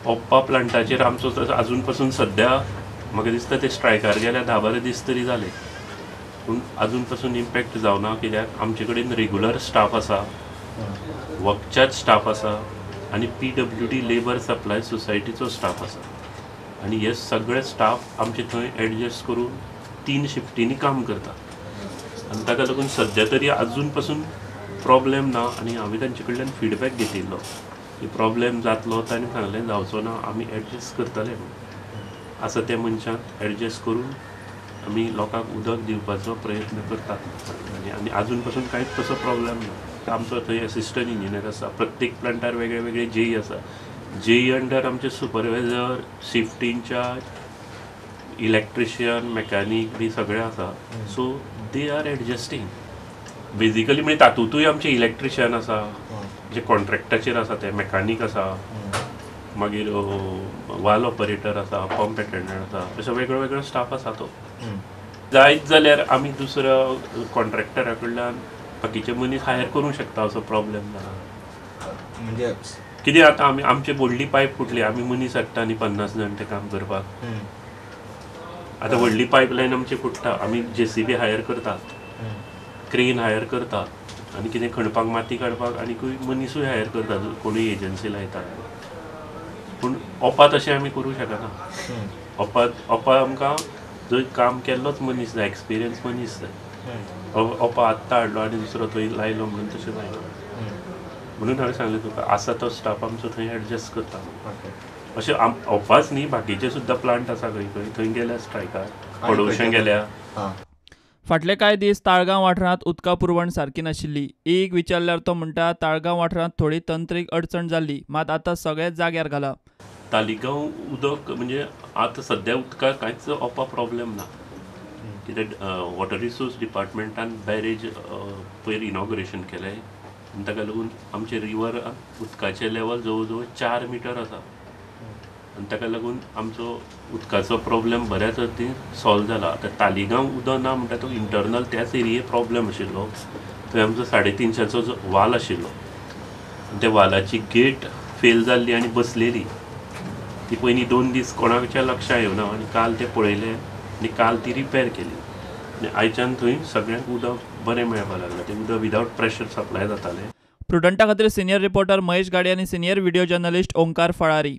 ओप्पा प्लांटाचेर आमचो अजून पासून सध्या म्हाका दिसता ते स्ट्रायकार गेल्या 10-12 दीस तरी जाले, पूण अजून पासून इम्पॅक्ट जावना, कित्याक आमचे कडेन रेगुलर स्टाफ आसा, वर्कचार्ज स्टाफ आसा आनी PWD लेबर सप्लाय सोसायटीचो स्टाफ आसा, आनी हे सगळे स्टाफ आमचे थंय एडजस्ट करून 3 शिफ्टींनी काम करता, आनी ताका लागून सध्या तरी अजून पासून प्रॉब्लेम ना. आनी हांवें तांचे कडल्यान फिडबॅक घेतिल्लो की प्रॉब्लेम जातलो, ताणें सांगलें जावचो ना, आमी एडजस्ट करतले म्हणून. आसा त्या मनशाक एडजस्ट करून आमी लोकांक उदक दिवपाचो प्रयत्न करतात, आनी अजून पासून कांयच तसो प्रॉब्लेम ना. आमचो थंय असिस्टंट इंजिनियर आसा, प्रत्येक प्लांटार वेगळे वेगळे जेई आसा. जेई अंडर आमचे supervisor, shift incharge, electrician, mechanic बी सगळे आसा. So they are adjusting basically. म्हणजे तातूंतूय आमचे इलेक्ट्रिशियन आसा, जे कॉन्ट्रॅक्टाचेर आसा ते, मेकॅनीक आसा, मागीर वाल ऑपरेटर आसा, पंप अटेंडंट आसा, अशें वेगळो वेगळो स्टाफ आसा तो. जायत जाल्यार आमी दुसऱ्या कॉन्ट्रॅक्टरा कडल्यान बाकीचे मनीस हायर करूंक शकता, असो प्रॉब्लेम ना. म्हणजे कितें आतां आमी आमची व्हडली पायप फुटली, आमी मनीस हाडटा न्ही 50 जाण ते काम करपाक. आतां व्हडली पायपलायन आमची फुटता, आमी JCB हायर करतात, क्रेन हायर करतात, आनी कितें खणपाक माती काडपाक आनीकूय मनीसूय हायर करतात, कोणूय एजन्सी लायतात. पूण ओपा तशें आमी करूंक शकना. ओपा आमकां जंय काम केल्लोच मनीस जाय, एक्सपिरियन्स मनीस जाय. ओपा आत्तां हाडलो आनी दुसरो थंय लायलो म्हणून तशें जायना. म्हणून हांवें सांगलें तुका, आसा तो स्टाफ आमचो थंय एडजस्ट करता. अशें ओपाच न्ही, बाकीचे सुद्दां प्लांट आसा खंय खंय, थंय गेल्या स्ट्रायकार, पडोवशें गेल्या. फाटले कांय दीस ताळगांव वाठारांत उदका पुरवण सारकी नाशिल्ली. एक विचारल्यार तो म्हणटा ताळगांव वाठारांत थोडी तंत्रीक अडचण जाल्ली, मात आतां सगळेंच जाग्यार घाला. तालिगांव उदक म्हणजे आतां सद्या उदकाक कांयच ओपा प्रॉब्लेम ना, कित्याक वॉटर रिसोर्स डिपार्टमेंटान बॅरेज पयर इनॉग्रेशन केलें, आनी ताका लागून आमचे रिवर उदकाचें लेवल जवळ जवळ 4 मिटर आसा, आनी ताका लागून आमचो उदकाचो प्रॉब्लेम बऱ्याच अर्थीन सॉल्व जाला. आतां तालिगांव उदक ना म्हणटा तो इंटरनल त्याच एरिये प्रॉब्लेम आशिल्लो. थंय आमचो 350 जो वाल आशिल्लो, त्या वालाची गेट फेल जाल्ली आनी बसलेली. ती पयलीं 2 दीस कोणाच्या लक्षांत येवना, आनी काल ते पळयलें आनी काल ती रिपेर केली, आनी आयच्यान थंय सगळ्यांक उदक बरें मेळपाक लागलें. तें उदक विदावट प्रेशर सप्लाय जातालें. प्रुडंटा खातीर सिनियर रिपोर्टर महेश गाडे आनी senior video journalist Omkar Phalari.